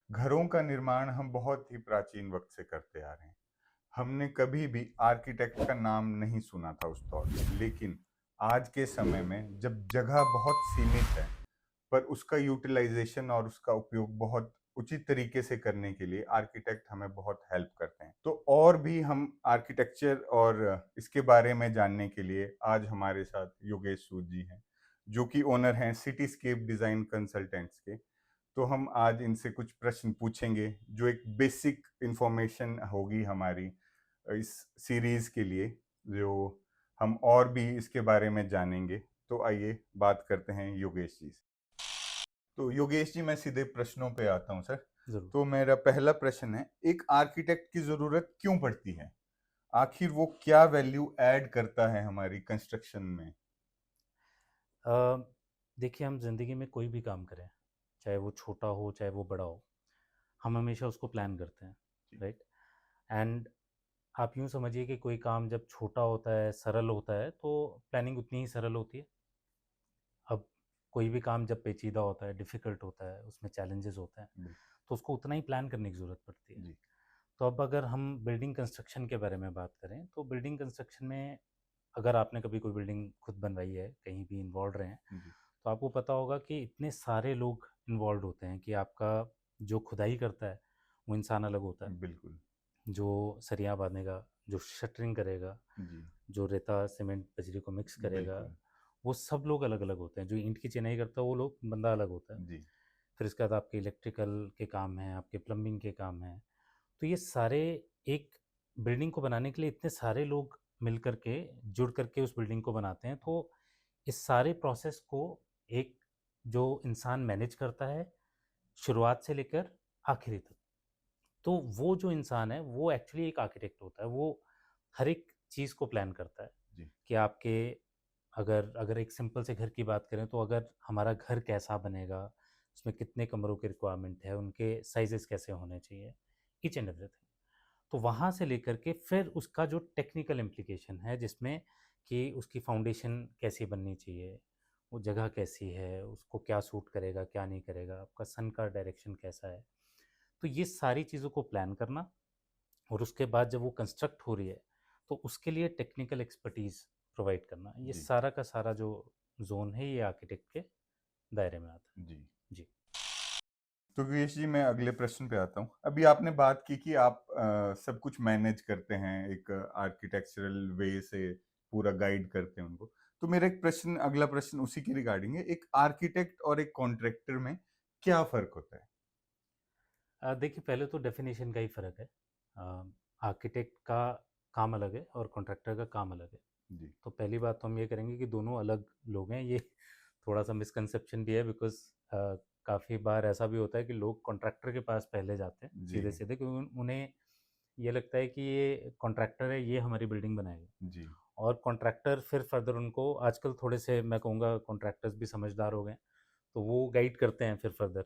घरों का निर्माण हम बहुत ही प्राचीन वक्त से करते आ रहे हैं। हमने कभी भी आर्किटेक्ट का नाम नहीं सुना था उस दौर में, लेकिन आज के समय में जब जगह बहुत सीमित है, पर उसका यूटिलाइजेशन और उसका उपयोग बहुत उचित तरीके से करने के लिए आर्किटेक्ट हमें बहुत हेल्प करते हैं। तो और भी हम आर्किटेक्चर और इसके बारे में जानने के लिए आज हमारे साथ योगेश सूद जी हैं, जो कि ओनर हैं सिटीस्केप डिजाइन कंसल्टेंट्स के। तो हम आज इनसे कुछ प्रश्न पूछेंगे, जो एक बेसिक इंफॉर्मेशन होगी हमारी इस सीरीज के लिए, जो हम और भी इसके बारे में जानेंगे। तो आइए बात करते हैं योगेश जी से। तो योगेश जी, मैं सीधे प्रश्नों पे आता हूँ सर। ज़रूर। तो मेरा पहला प्रश्न है, एक आर्किटेक्ट की जरूरत क्यों पड़ती है? आखिर वो क्या वैल्यू ऐड करता है हमारी कंस्ट्रक्शन में? अ, देखिए, हम ज़िंदगी में कोई भी काम करें, चाहे वो छोटा हो, चाहे वो बड़ा हो, हम हमेशा उसको प्लान करते हैं, जी। राइट? एंड आप यूँ समझिए कि कोई काम जब छोटा होता है, सरल होता है, तो प्लानिंग उतनी ही सरल होती है। अब कोई भी काम जब पेचीदा होता है, डिफ़िकल्ट होता है, उसमें चैलेंजेस होते हैं, बिल्कुल। तो उसको उतना ही प्लान करने की ज़रूरत पड़ती है। जी। तो अब अगर हम बिल्डिंग कंस्ट्रक्शन के बारे में बात करें, तो बिल्डिंग कंस्ट्रक्शन में अगर आपने कभी कोई बिल्डिंग खुद बनवाई है, कहीं भी इन्वॉल्व रहे हैं, जी। तो आपको पता होगा कि इतने सारे लोग इन्वॉल्व होते हैं कि आपका जो खुदाई करता है, वो इंसान अलग होता है। बिल्कुल। जो सरिया बाँधेगा, जो शटरिंग करेगा, जी। जो रेता, सीमेंट, बजरी को मिक्स करेगा, बिल्कुल। वो सब लोग अलग-अलग होते हैं। जो ईंट की चिनाई करता है, वो लोग बंदा अलग होता है। जी। फिर इसके बाद आपके इलेक्ट्रिकल के काम हैं, आपके प्लम्बिंग के काम हैं। तो ये सारे एक बिल्डिंग को बनाने के लिए इतने सारे लोग मिल कर के, जुड़ कर के उस बिल्डिंग को बनाते हैं। तो इस सारे प्रोसेस को एक जो इंसान मैनेज करता है, शुरुआत से लेकर आखिरी तक। तो वो जो इंसान है, वो एक्चुअली एक आर्किटेक्ट होता है। वो हर एक चीज़ को प्लान करता है जी। कि आपके अगर अगर एक सिंपल से घर की बात करें, तो अगर हमारा घर कैसा बनेगा, उसमें कितने कमरों की रिक्वायरमेंट है, उनके साइज़ेज़ कैसे होने चाहिए, ईच एंड एवरीथिंग। तो वहाँ से लेकर के फिर उसका जो टेक्निकल इम्प्लीकेशन है, जिसमें कि उसकी फाउंडेशन कैसी बननी चाहिए, वो जगह कैसी है, उसको क्या सूट करेगा, क्या नहीं करेगा, आपका सन का डायरेक्शन कैसा है। तो ये सारी चीज़ों को प्लान करना, और उसके बाद जब वो कंस्ट्रक्ट हो रही है, तो उसके लिए टेक्निकल एक्सपर्टीज़ प्रोवाइड करना, ये जी। सारा का सारा जो ज़ोन है, ये आर्किटेक्ट के दायरे में आता जी। है। जी। तो योगेश जी, मैं अगले प्रश्न पे आता हूँ। अभी आपने बात की कि आप सब कुछ मैनेज करते हैं, एक आर्किटेक्चरल वे से पूरा गाइड करते हैं उनको। तो मेरा एक प्रश्न, अगला प्रश्न उसी के रिगार्डिंग है। एक आर्किटेक्ट और एक कॉन्ट्रैक्टर में क्या फ़र्क होता है? देखिए, पहले तो डेफ़िनेशन का ही फ़र्क है। आर्किटेक्ट का काम अलग है और कॉन्ट्रैक्टर का काम अलग है। जी। तो पहली बात तो हम ये करेंगे कि दोनों अलग लोग हैं। ये थोड़ा-सा मिसकंसेप्शन भी है, बिकॉज़ काफ़ी बार ऐसा भी होता है कि लोग कॉन्ट्रैक्टर के पास पहले जाते हैं, जी। सीधे-सीधे, क्योंकि उन्हें ये लगता है कि ये कॉन्ट्रैक्टर है, ये हमारी बिल्डिंग बनाएगा। जी। और कॉन्ट्रैक्टर फिर फर्दर उनको, आजकल थोड़े से मैं कहूँगा कॉन्ट्रैक्टर्स भी समझदार हो गए हैं, तो वो गाइड करते हैं फिर फर्दर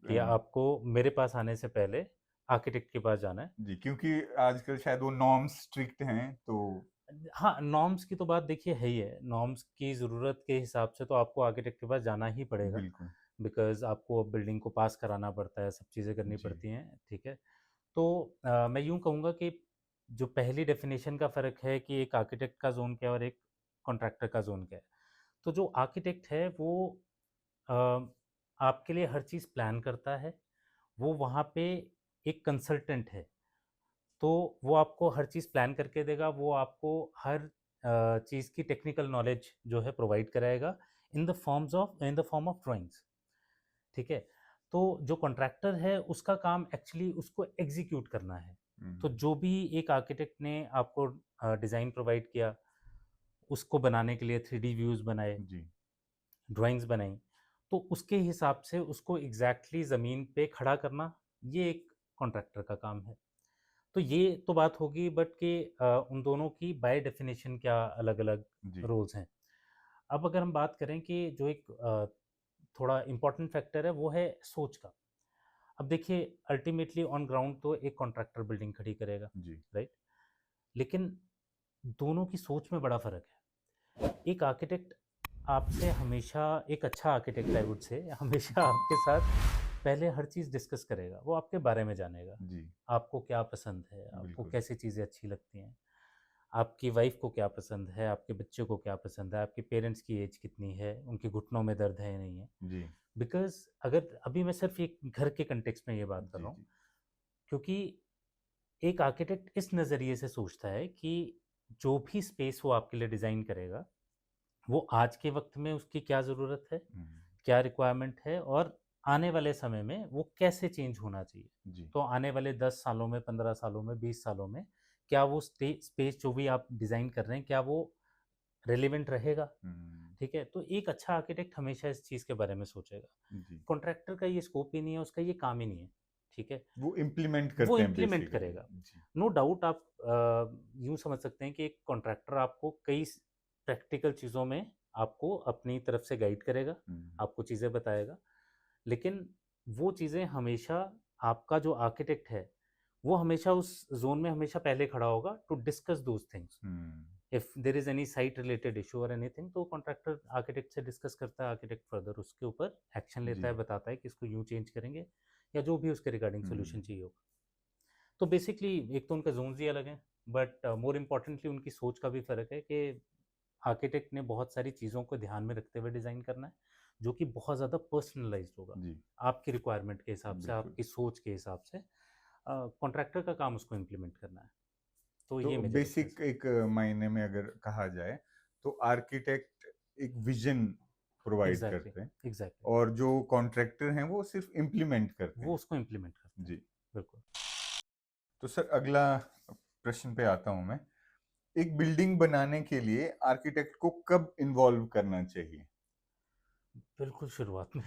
कि अ, आपको मेरे पास आने से पहले आर्किटेक्ट के पास जाना है। जी, क्योंकि आजकल शायद वो नॉर्म्स स्ट्रिक्ट हैं, तो हाँ, नॉर्म्स की तो बात देखिए है ही है। नॉर्म्स की ज़रूरत के हिसाब से तो आपको आर्किटेक्ट के पास जाना ही पड़ेगा, बिल्कुल। बिकॉज़ आपको अब बिल्डिंग को पास कराना पड़ता है, सब चीज़ें करनी जी। पड़ती हैं, ठीक है? तो मैं यूँ कहूँगा कि जो पहली डेफ़िनेशन का फ़र्क है कि एक आर्किटेक्ट का ज़ोन क्या है और एक कॉन्ट्रैक्टर का ज़ोन क्या है। तो जो आर्किटेक्ट है वो अ, आपके लिए हर चीज़ प्लान करता है। वो वहाँ पे एक कंसल्टेंट है। तो वो आपको हर चीज़ प्लान करके देगा, वो आपको हर चीज़ की टेक्निकल नॉलेज जो है प्रोवाइड कराएगा in the form of drawings, ठीक है? तो जो कॉन्ट्रैक्टर है, उसका काम एक्चुअली उसको एग्ज़ीक्यूट करना है। तो हुँ। जो भी एक आर्किटेक्ट ने आपको डिज़ाइन प्रोवाइड किया, उसको बनाने के लिए 3D व्यूज़ बनाए, जी। ड्राइंग्स बनाई, तो उसके हिसाब से उसको एग्ज़ैक्टली ज़मीन पे खड़ा करना, ये एक कॉन्ट्रैक्टर का काम है। तो ये तो बात होगी, बट कि उन दोनों की बाय डेफिनेशन क्या अलग-अलग जी। रोल्स हैं। अब अगर हम बात करें कि जो एक थोड़ा इम्पोर्टेंट फैक्टर है, वो है सोच का। अब देखिए, अल्टीमेटली ऑन ग्राउंड तो एक कॉन्ट्रैक्टर बिल्डिंग खड़ी करेगा, जी। राइट? लेकिन दोनों की सोच में बड़ा फ़र्क है। एक आर्किटेक्ट आपसे हमेशा, एक अच्छा आर्किटेक्ट आई वुड से, हमेशा आपके साथ पहले हर चीज़ डिस्कस करेगा, वो आपके बारे में जानेगा। जी, आपको क्या पसंद है, आपको बिल्कुल। कैसी चीज़ें अच्छी लगती हैं, आपकी वाइफ़ को क्या पसंद है, आपके बच्चे को क्या पसंद है, आपके पेरेंट्स की एज कितनी है, उनके घुटनों में दर्द है या नहीं है। जी, बिकॉज़ अगर अभी मैं सिर्फ़ एक घर के कॉन्टेक्स्ट में ये बात कर जी, रहा हूँ, जी। क्योंकि एक आर्किटेक्ट इस नज़रिए से सोचता है कि जो भी स्पेस वो आपके लिए डिज़ाइन करेगा, वो आज के वक़्त में उसकी क्या ज़रूरत है, हुँ, क्या रिक्वायरमेंट है और आने वाले समय में वो कैसे चेंज होना चाहिए। जी। तो आने वाले 10 सालों में, 15 सालों में, 20 सालों में क्या वो स्पेस जो भी आप डिज़ाइन कर रहे हैं, क्या वो रिलेवेंट रहेगा? हुँ, ठीक है? तो एक अच्छा आर्किटेक्ट हमेशा इस चीज़ के बारे में सोचेगा। जी। कॉन्ट्रैक्टर का ये स्कोप ही नहीं है, उसका ये काम ही नहीं है। ठीक है? वो इम्प्लीमेंट वो करते हैं इम्प्लीमेंट बेसिकली। करेगा। जी। नो डाउट आप यूँ समझ सकते हैं कि एक कॉन्ट्रैक्टर आपको कई प्रैक्टिकल चीज़ों में आपको अपनी तरफ से गाइड करेगा, हुँ, आपको चीज़ें बताएगा। लेकिन वो चीज़ें हमेशा आपका जो आर्किटेक्ट है, वो हमेशा उस ज़ोन में हमेशा पहले खड़ा होगा टू डिस्कस दोज़ थिंग्स। हुँ, if there is any site related issue और एनीथिंग तो कॉन्ट्रैक्टर आर्किटेक्ट से डिस्कस करता है, आर्किटेक्ट फर्दर उसके ऊपर एक्शन लेता जी। है, बताता है कि इसको यूँ चेंज करेंगे या जो भी उसके रिगार्डिंग सॉल्यूशन हुँ, चाहिए होगा। तो बेसिकली एक तो उनका ज़ोन्स ही अलग हैं, बट मोर इम्पोर्टेंटली उनकी सोच का भी फ़र्क है कि आर्किटेक्ट ने बहुत सारी चीज़ों को ध्यान में रखते हुए डिज़ाइन करना है, जो कि बहुत ज़्यादा पर्सनलाइज़्ड होगा, जी, आपकी रिक्वायरमेंट के हिसाब से, बिल्कुल। आपकी सोच के हिसाब से। कॉन्ट्रैक्टर का काम उसको इम्प्लीमेंट करना है। तो तो ये मेजर डिफरेंस बेसिक एक मायने में अगर कहा जाए, तो आर्किटेक्ट एक विज़न है। प्रोवाइड एग्ज़ैक्टली, करते हैं एग्ज़ैक्टली। और जो कॉन्ट्रैक्टर हैं, वो सिर्फ़ इम्प्लीमेंट करते वो हैं। उसको इम्प्लीमेंट करते हैं। जी। बिल्कुल। तो सर अगला प्रश्न पे आता हूँ मैं। एक बिल्डिंग बनाने के लिए आर्किटेक्ट को कब इन्वॉल्व करना चाहिए? बिल्कुल शुरुआत में।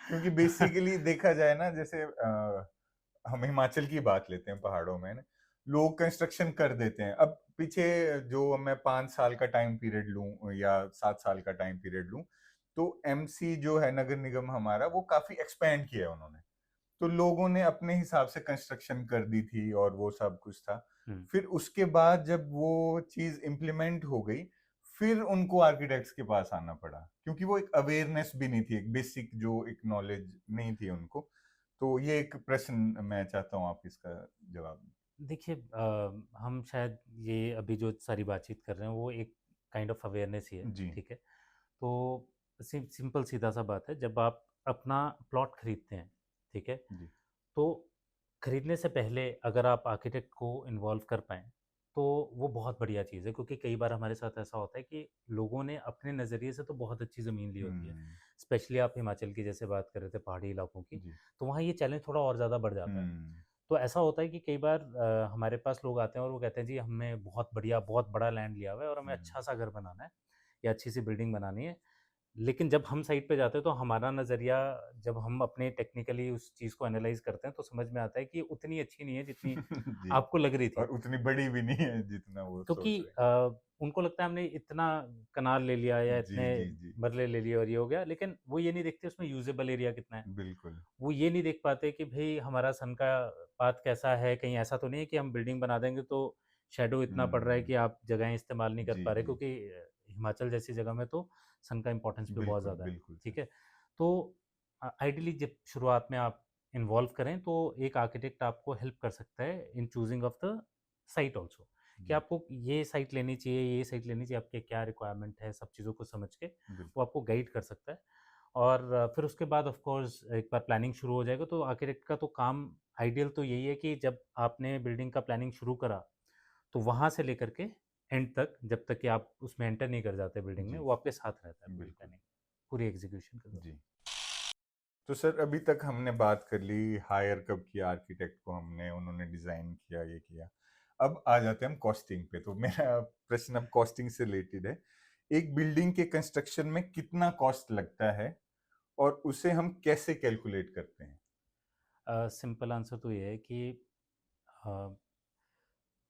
क्योंकि बेसिकली देखा जाए ना जैसे हम हिमाचल की बात लेते हैं पहाड़ों में ना, लोग कंस्ट्रक्शन कर देते हैं। अब पीछे जो मैं 5 साल का टाइम पीरियड लूँ या 7 साल का टाइम पीरियड लूँ, तो एमसी जो है नगर निगम हमारा वो काफ़ी एक्सपैंड किया है उन्होंने। तो लोगों ने अपने हिसाब से कंस्ट्रक्शन कर दी थी और वो सब कुछ था। हुँ। फिर उसके बाद जब वो चीज़ इम्प्लीमेंट हो गई, फिर उनको आर्किटेक्ट्स के पास आना पड़ा। क्योंकि वो एक अवेयरनेस भी नहीं थी, एक बेसिक जो एक नॉलेज नहीं थी उनको। तो ये एक प्रश्न मैं चाहता हूँ आप इसका जवाब दें। देखिए हम शायद ये अभी जो सारी बातचीत कर रहे हैं वो एक काइंड ऑफ अवेयरनेस ही है, जी, ठीक है? तो सिंपल सीधा-सा बात है, जब आप अपना प्लॉट खरीदते हैं, ठीक है? जी। तो खरीदने से पहले अगर आप आर्किटेक्ट को इन्वॉल्व कर पाएँ, तो वो बहुत बढ़िया चीज़ है क्योंकि कई बार हमारे साथ ऐसा होता है कि लोगों ने अपने नज़रिए से तो बहुत अच्छी ज़मीन ली होती है। हुँ, स्पेशली आप हिमाचल की जैसे बात कर रहे थे पहाड़ी इलाकों की, जी। तो वहाँ ये चैलेंज थोड़ा और ज़्यादा बढ़ जाता है। हुँ, तो ऐसा होता है कि कई बार हमारे पास लोग आते हैं और वो कहते हैं जी हमने बहुत बढ़िया, बहुत बड़ा लैंड लिया हुआ है और हमें हुँ, अच्छा-सा घर बनाना है या अच्छी-सी बिल्डिंग बनानी है। लेकिन जब हम साइट पे जाते हैं तो हमारा नज़रिया जब हम अपने टेक्निकली उस चीज़ को एनालाइज़ करते हैं तो समझ में आता है कि ये उतनी अच्छी नहीं है जितनी जी। आपको लग रही थी। और उतनी बड़ी भी नहीं है जितना वो क्योंकि सोच रहे उनको लगता है हमने इतना कनाल ले लिया या हैं। इतने जी, जी, जी। मरले ले लिए और ये हो गया, लेकिन वो ये नहीं देखते उसमें यूज़ेबल एरिया कितना है। बिल्कुल। वो ये नहीं देख पाते कि भई हमारा सन का पाथ कैसा है, कहीं ऐसा तो नहीं है कि हम बिल्डिंग बना देंगे तो शैडो इतना पड़ रहा है हुँ, कि आप जगहें इस्तेमाल नहीं कर जी, पा रहे जी। क्योंकि हिमाचल जैसी जगह में तो सन का इम्पोर्टेंस भी बहुत बिल्कुल, ज़्यादा है, बिल्कुल सर। ठीक है? तो आइडियली जब शुरुआत में आप इन्वॉल्व करें तो एक आर्किटेक्ट आपको हेल्प कर सकता है इन choosing of the site also कि जी, आपको ये साइट लेनी चाहिए, ये साइट लेनी चाहिए, आपके क्या रिक्वायरमेंट है, सब चीज़ों को समझ के वो बिल्कुल। आपको गाइड कर सकता है। और फिर उसके बाद ऑफ कोर्स एक बार प्लानिंग शुरू हो जाएगा तो आर्किटेक्ट का तो काम आइडियल तो यही है कि जब आपने बिल्डिंग का प्लानिंग शुरू करा, तो वहाँ से लेकर के एंड तक जब तक कि आप उसमें एंटर नहीं कर जाते बिल्डिंग में, जी, वो आपके साथ रहता है पूरी बिल्कुल। प्लानिंग, पूरी एग्ज़ीक्यूशन के दौरान। जी। तो सर अभी तक हमने बात कर ली हायर कब किया आर्किटेक्ट को हमने, उन्होंने डिज़ाइन किया, ये किया। अब आ जाते हैं हम कॉस्टिंग पे। तो मेरा प्रश्न अब कॉस्टिंग से रिलेटेड है। एक बिल्डिंग के कंस्ट्रक्शन में कितना कॉस्ट लगता है और उसे हम कैसे कैलकुलेट करते हैं? सिंपल आंसर तो ये है कि अ,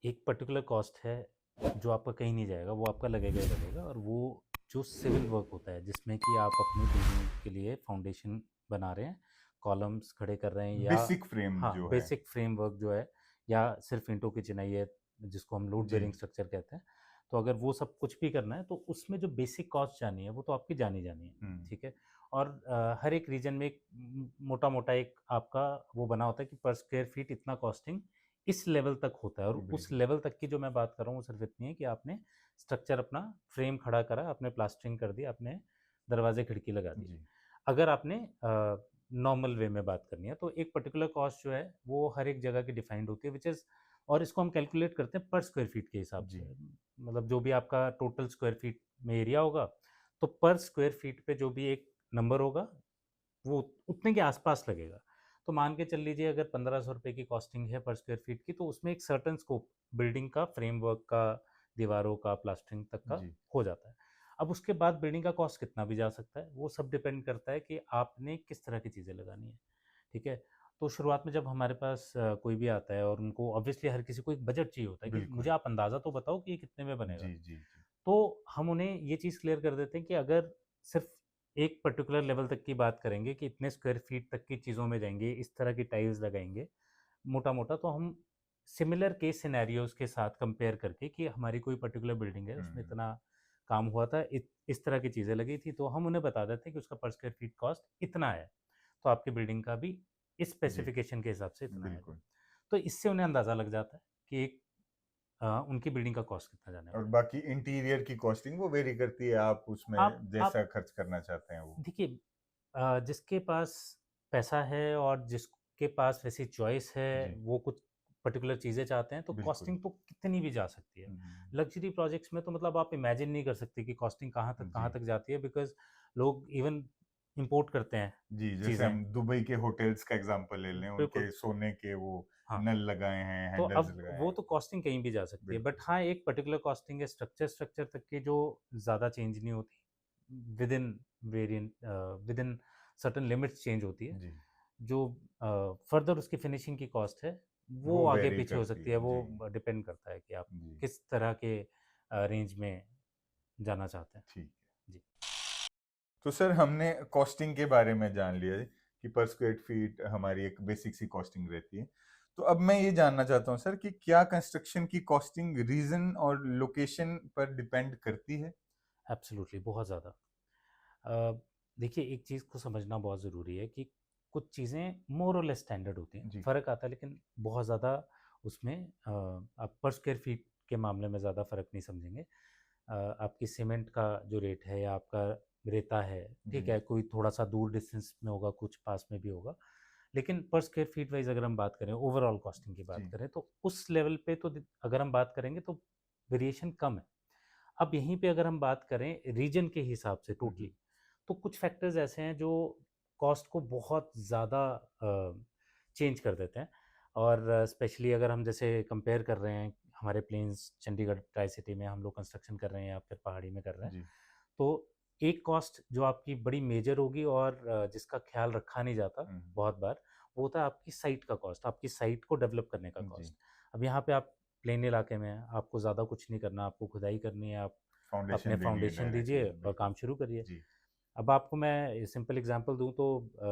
एक पर्टिकुलर कॉस्ट है जो आपका कहीं नहीं जाएगा, वो आपका लगेगा ही लगेगा और वो जो सिविल वर्क होता है जिसमें कि आप अपनी बिल्डिंग के लिए फाउंडेशन बना रहे हैं, कॉलम्स खड़े कर रहे हैं या बेसिक फ्रेम हाँ, जो है। बेसिक फ्रेमवर्क जो है या सिर्फ ईंटों की चिनाई है जिसको हम लोड जी। बेयरिंग स्ट्रक्चर कहते हैं। तो अगर वो सब कुछ भी करना है तो उसमें जो बेसिक कॉस्ट जानी है वो तो आपकी जानी जानी है, हुँ, ठीक है? और हर एक रीजन में एक मोटा मोटा एक आपका वो बना होता है कि पर स्क्वायर फीट इतना कॉस्टिंग इस लेवल तक होता है, और उस बिल्कुल। लेवल तक की जो मैं बात कर रहा हूँ वो सिर्फ इतनी है कि आपने स्ट्रक्चर अपना फ्रेम खड़ा करा, आपने प्लास्टरिंग कर दी, आपने दरवाजे खिड़की लगा दी। जी, अगर आपने नॉर्मल वे में बात करनी है तो एक पर्टिकुलर कॉस्ट जो है वो हर एक जगह की डिफाइंड होती है, विच इज़, और इसको हम कैलकुलेट करते हैं पर स्क्वायर फीट के हिसाब जी। से। मतलब जो भी आपका टोटल स्क्वायर फीट में एरिया होगा, तो पर स्क्वायर फीट पे जो भी एक नंबर होगा वो उतने के आसपास लगेगा। तो मान के चल लीजिए अगर 1500 रुपए की कॉस्टिंग है पर स्क्वायर फीट की, तो उसमें एक सर्टेन स्कोप बिल्डिंग का, फ्रेमवर्क का, दीवारों का, प्लास्टरिंग तक का जी, हो जाता है। अब उसके बाद बिल्डिंग का कॉस्ट कितना भी जा सकता है, वो सब डिपेंड करता है कि आपने किस तरह की चीज़ें लगानी है, ठीक है? तो शुरुआत में जब हमारे पास कोई भी आता है और उनको ऑब्वियसली हर किसी को एक बजट चाहिए होता है कि बिल्कुल। मुझे आप अंदाज़ा तो बताओ कि ये कितने में बनेगा। जी, जी, जी। तो हम उन्हें ये चीज़ क्लियर कर देते हैं कि अगर सिर्फ एक पर्टिकुलर लेवल तक की बात करेंगे कि इतने स्क्वायर फीट तक की चीज़ों में जाएँगे, इस तरह की टाइल्स लगाएँगे, मोटा-मोटा, तो हम सिमिलर केस सिनेरियोज़ के साथ कंपेयर करके कि हमारी कोई पर्टिकुलर बिल्डिंग है, उसमें हुँ, इतना काम हुआ था, इस तरह की चीज़ें लगी थी, तो हम उन्हें बता देते हैं कि उसका पर स्क्वायर फीट कॉस्ट इतना है। तो आपकी बिल्डिंग का भी इस जी, स्पेसिफिकेशन के हिसाब से इतना आएगा। बिल्कुल। तो इससे उन्हें अंदाज़ा लग जाता है कि एक उनकी बिल्डिंग का कॉस्ट कितना जाने और वाला है। बाकी इंटीरियर की कॉस्टिंग वो वेरी करती है, आप उसमें आप जैसा खर्च करना चाहते हैं वो। देखिए, जिसके पास पैसा है और जिसके पास वैसी चॉइस है, जी, वो कुछ पर्टिकुलर चीज़ें चाहते हैं, तो बिल्कुल। कॉस्टिंग तो कितनी भी जा सकती है। हुँ, लग्ज़री प्रोजेक्ट्स में तो मतलब आप इमेजिन नहीं कर सकते कि कॉस्टिंग कहाँ जी, तक जाती है, बिकॉज़ लोग इवन इम्पोर्ट करते हैं जी, जैसे चीज़ें। हम दुबई के होटल्स का एग्ज़ाम्पल ले लें, बिल्कुल, उनके सोने के वो हाँ। नल लगाए हैं, तो हैंडल्स अब लगाए वो हैं। तो कॉस्टिंग कहीं भी जा सकती है, बट बिल्कुल। हाँ, एक पर्टिकुलर कॉस्टिंग है स्ट्रक्चर तक की जो ज़्यादा चेंज नहीं होती। Within variant within certain limits change होती है। जी, जो फर्दर उसकी फिनिशिंग की कॉस्ट है, वो वो वेरी आगे-पीछे हो करती सकती है, है। वो जी, डिपेंड करता है कि आप जी, किस तरह के रेंज में जाना चाहते हैं। ठीक है। जी। तो सर हमने कॉस्टिंग के बारे में जान लिया है कि पर स्क्वायर फीट हमारी एक बेसिक सी कॉस्टिंग रहती है। तो अब मैं ये जानना चाहता हूँ सर कि क्या कंस्ट्रक्शन की कॉस्टिंग रीजन और लोकेशन पर डिपेंड करती है? एब्सोल्युटली, बहुत ज़्यादा। अ, देखिए, एक चीज़ को समझना बहुत ज़रूरी है कि कुछ चीज़ें मोर और लेस स्टैंडर्ड होती हैं, जी, फ़र्क आता है, लेकिन बहुत ज़्यादा उसमें आप पर स्क्वायर फीट के मामले में ज़्यादा फ़र्क नहीं समझेंगे। आपकी सीमेंट का जो रेट है या आपका रेता है, ठीक जी, है, कोई थोड़ा-सा दूर डिस्टेंस में होगा, कुछ पास में भी होगा। लेकिन पर स्क्वायर फीट वाइज़ अगर हम बात करें, ओवरऑल कॉस्टिंग की बात जी, करें, तो उस लेवल पे तो अगर हम बात करेंगे तो वेरिएशन कम है। अब यहीं पे अगर हम बात करें रीजन के हिसाब से हुँ, टोटली, तो कुछ फैक्टर्स ऐसे हैं जो कॉस्ट को बहुत ज़्यादा चेंज कर देते हैं, और स्पेशली अगर हम जैसे कंपेयर कर रहे हैं, हमारे प्लेन्स चंडीगढ़ ट्राई सिटी में हम लोग कंस्ट्रक्शन कर रहे हैं या फिर पहाड़ी में कर रहे हैं, जी, तो एक कॉस्ट जो आपकी बड़ी मेजर होगी और जिसका ख्याल रखा नहीं जाता हुँ, बहुत बार, वो होता है आपकी साइट का कॉस्ट, आपकी साइट को डेवलप करने का जी, कॉस्ट। अब यहाँ पे आप प्लेन इलाके में हैं, आपको ज़्यादा कुछ नहीं करना, आपको खुदाई करनी है, आप अपने फाउंडेशन देनी है फाउंडेशन डायरेक्टली, दीजिए और बिल्कुल। काम शुरू करिए। जी, अब आपको मैं सिंपल एग्जांपल दूँ तो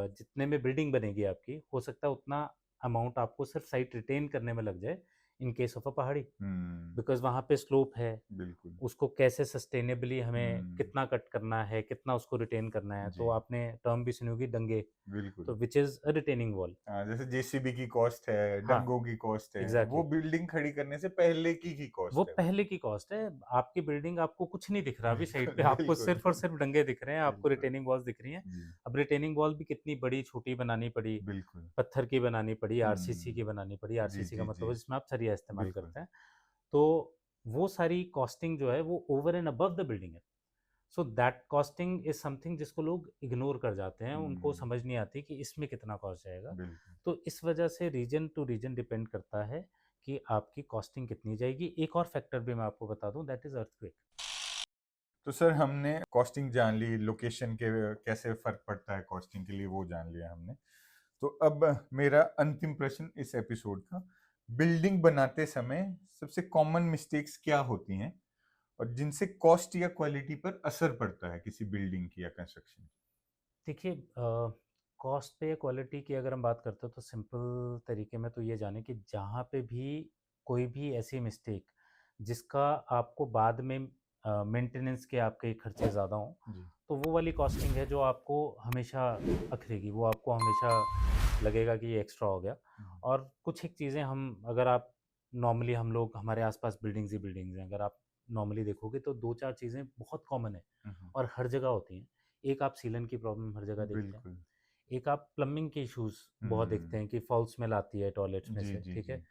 जितने में बिल्डिंग बनेगी आपकी, हो सकता है उतना अमाउंट आपको सिर्फ साइट रिटेन करने में लग जाए इन केस ऑफ अ पहाड़ी। हुँ, बिकॉज़ वहाँ पे स्लोप है, बिल्कुल। उसको कैसे सस्टेनेबली हमें हुँ, कितना कट करना है, कितना उसको रिटेन करना है, तो जी, आपने टर्म भी सुनी होगी डंगे, बिल्कुल। तो which is a retaining wall. हाँ, जैसे जेसीबी की कॉस्ट है, हाँ, डंगों की कॉस्ट है, वो एग्ज़ैक्टली। बिल्डिंग खड़ी करने से पहले की ही वो कॉस्ट है वो। पहले की कॉस्ट है, आपकी बिल्डिंग आपको कुछ नहीं दिख रहा अभी साइड पे, बिल्कुल, आपको बिल्कुल, सिर्फ़ और सिर्फ़ डंगे दिख रहे हैं, आपको बिल्कुल। रिटेनिंग वॉल्स दिख रही हैं। जी, अब रिटेनिंग वॉल भी कितनी बड़ी, छोटी बनानी पड़ी, बिल्कुल। पत्थर की बनानी पड़ी, आरसीसी की हुँ। बनानी पड़ी, जी, आरसीसी का जी, मतलब जी। है जिसमें आप सरिया इस्तेमाल बिल्कुल। करते हैं। तो वो सारी कॉस्टिंग जो है वो over and above the building है। So that costing is something जिसको लोग इग्नोर कर जाते हैं, उनको हुँ, समझ नहीं आती कि इसमें कितना कॉस्ट जाएगा। बिल्कुल। तो इस वजह से रीजन टू रीजन डिपेंड करता है कि आपकी कॉस्टिंग कितनी जाएगी। एक और फैक्टर भी मैं आपको बता दूँ, दैट इज़ अर्थक्वेक। तो सर हमने कॉस्टिंग जान ली, लोकेशन के कैसे फ़र्क पड़ता है कॉस्टिंग के लिए वो जान लिया हमने। तो अब मेरा अंतिम प्रश्न इस एपिसोड का, बिल्डिंग बनाते समय सबसे कॉमन मिस्टेक्स क्या होती हैं और जिनसे कॉस्ट या क्वालिटी पर असर पड़ता है किसी बिल्डिंग की या कंस्ट्रक्शन की? देखिए, कॉस्ट पे या क्वालिटी की अगर हम बात करते हो तो सिंपल तरीके में तो ये जाने कि जहाँ पे भी कोई भी ऐसी मिस्टेक जिसका आपको बाद में मेंटेनेंस के आपके खर्चे ज़्यादा हों, जी तो वो वाली कॉस्टिंग है जो आपको हमेशा अखरेगी, वो आपको हमेशा लगेगा कि ये एक्स्ट्रा हो गया। हम्म, और कुछ एक चीज़ें हम अगर आप नॉर्मली हम लोग हमारे आसपास बिल्डिंग्स ही बिल्डिंग्स हैं, अगर आप नॉर्मली देखोगे तो 2-4 चीज़ें बहुत कॉमन है हम्म, और हर जगह होती हैं। एक आप सीलन की प्रॉब्लम हर जगह देखते हैं। बिल्कुल। एक आप प्लम्बिंग के इश्यूज़ बहुत देखते हम्म, हैं कि फॉल स्मेल आती है टॉयलेट्स में जी से, जी ठीक है? जी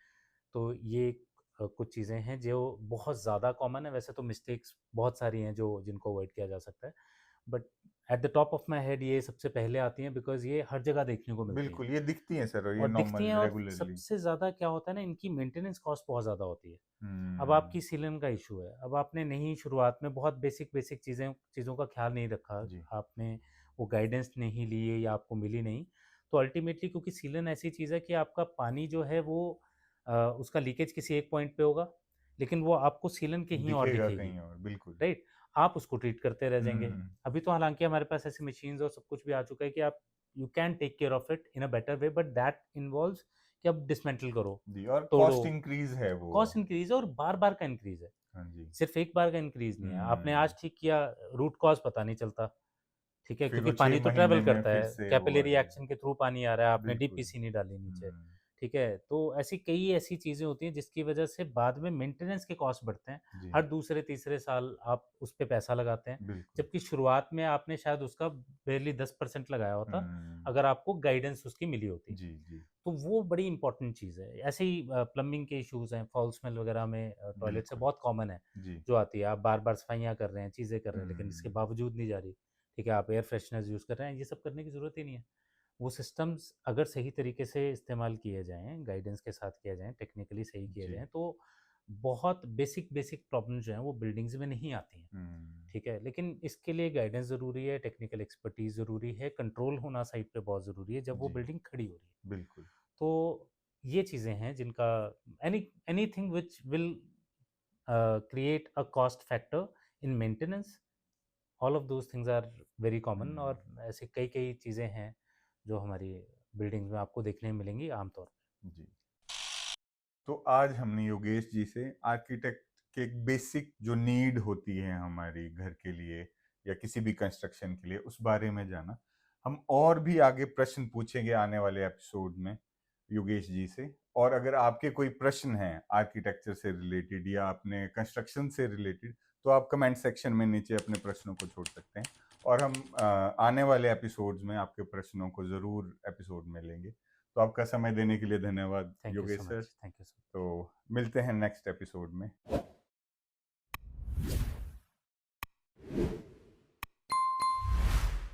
तो ये कुछ चीज़ें हैं जो बहुत ज़्यादा कॉमन है, वैसे तो मिस्टेक्स बहुत सारी हैं जो जिनको अवॉइड किया जा सकता है। But at the top of my head ये सबसे पहले आती हैं बिकॉज़ ये हर जगह देखने को मिलती हैं। बिल्कुल, ये दिखती हैं सर, ये और दिखती नॉर्मल हैं और रेगुलरली। सबसे ज़्यादा क्या होता है ना, इनकी मेंटेनेंस कॉस्ट बहुत ज़्यादा होती है। अब हम्म, आपकी सीलन का इशू है, अब आपने नहीं शुरुआत में बहुत बेसिक चीज़ों का ख्याल नहीं रखा, जी आपने वो गाइडेंस नहीं ली या आपको मिली नहीं, तो अल्टीमेटली क्योंकि सीलन ऐसी चीज़ है कि आपका पानी जो है वो उसका लीकेज किसी एक पॉइंट पे होगा, लेकिन वो आपको सीलन कहीं और दिखेगा दिखेगी, कहीं और, बिल्कुल। राइट? आप उसको ट्रीट करते रह जाएँगे। हम्म, अभी तो हालाँकि हमारे पास ऐसी मशीन्स और सब कुछ भी आ चुका है कि आप you can take care of it in a better way, but that involves कि आप डिसमेंटल करो, जी, और तोड़ो, कॉस्ट इंक्रीज है वो। कॉस्ट इंक्रीज़ है और बार-बार का इंक्रीज़ है। हाँ जी। सिर्फ़ एक बार का इंक्रीज़ नहीं है। आपने आज हम्म, ठीक किया, रूट कॉज़ पता नहीं चलता, ठीक है? फिर क्योंकि वो पानी छह तो महीने ट्रैवल में करता फिर है, से वो आ कैपिलरी जाएगा। एक्शन के थ्रू पानी आ रहा है, आपने बिल्कुल। डीपीसी नहीं डाली नीचे, हम्म, ठीक है? तो कई ऐसी चीज़ें होती हैं जिसकी वजह से बाद में मेंटेनेंस के कॉस्ट बढ़ते हैं। जी हर दूसरे-तीसरे साल आप उस पे पैसा लगाते हैं, बिल्कुल। जबकि शुरुआत में आपने शायद उसका बारली 10% लगाया होता, हम्म, अगर आपको गाइडेंस उसकी मिली होती। जी जी तो वो बड़ी इंपॉर्टेंट चीज़ है। ऐसे ही प्लम्बिंग के इश्यूज़ हैं, फॉल स्मेल वगैरह में टॉयलेट से बिल्कुल। बहुत कॉमन है, जी जो आती है। आप बार-बार सफाइयाँ कर रहे हैं, चीज़ें कर रहे हैं, लेकिन इसके हम्म, बावजूद नहीं जा रही, ठीक है? आप एयर फ्रेशनर्स यूज़ कर रहे हैं, ये सब करने की ज़रूरत ही नहीं है। वो सिस्टम्स अगर सही तरीके से इस्तेमाल किए जाएँ, गाइडेंस के साथ किए जाएँ, टेक्निकली सही किए जी जाएँ, तो बहुत बेसिक प्रॉब्लम्स जो हैं, वो बिल्डिंग्स में नहीं आती हैं, हम्म, ठीक है? लेकिन इसके लिए गाइडेंस ज़रूरी है, टेक्निकल एक्सपर्टीज़ ज़रूरी है, कंट्रोल होना साइट पे बहुत ज़रूरी है, जब वो जी बिल्डिंग खड़ी हो रही है। बिल्कुल। तो ये चीज़ें हैं जिनका anything which will create a cost factor in maintenance, all of those things are very common. Hmm, और ऐसे कई चीज़ें हैं जो हमारी बिल्डिंग्स में आपको देखने में मिलेंगी आमतौर पे। जी। तो आज हमने योगेश जी से आर्किटेक्ट के एक बेसिक जो नीड होती है हमारी घर के लिए या किसी भी कंस्ट्रक्शन के लिए, उस बारे में जाना। हम और भी आगे प्रश्न पूछेंगे आने वाले एपिसोड में योगेश जी से। और अगर आपके कोई प्रश्न हैं आर्किटेक्चर से रिलेटेड या अपने कंस्ट्रक्शन से रिलेटेड, तो आप कमेंट सेक्शन में नीचे अपने प्रश्नों को छोड़ सकते हैं और हम आने वाले एपिसोड्स में आपके प्रश्नों को ज़रूर एपिसोड में लेंगे। तो आपका समय देने के लिए धन्यवाद thank you so Yogesh sir. Much, thank you so तो मिलते हैं नेक्स्ट एपिसोड में।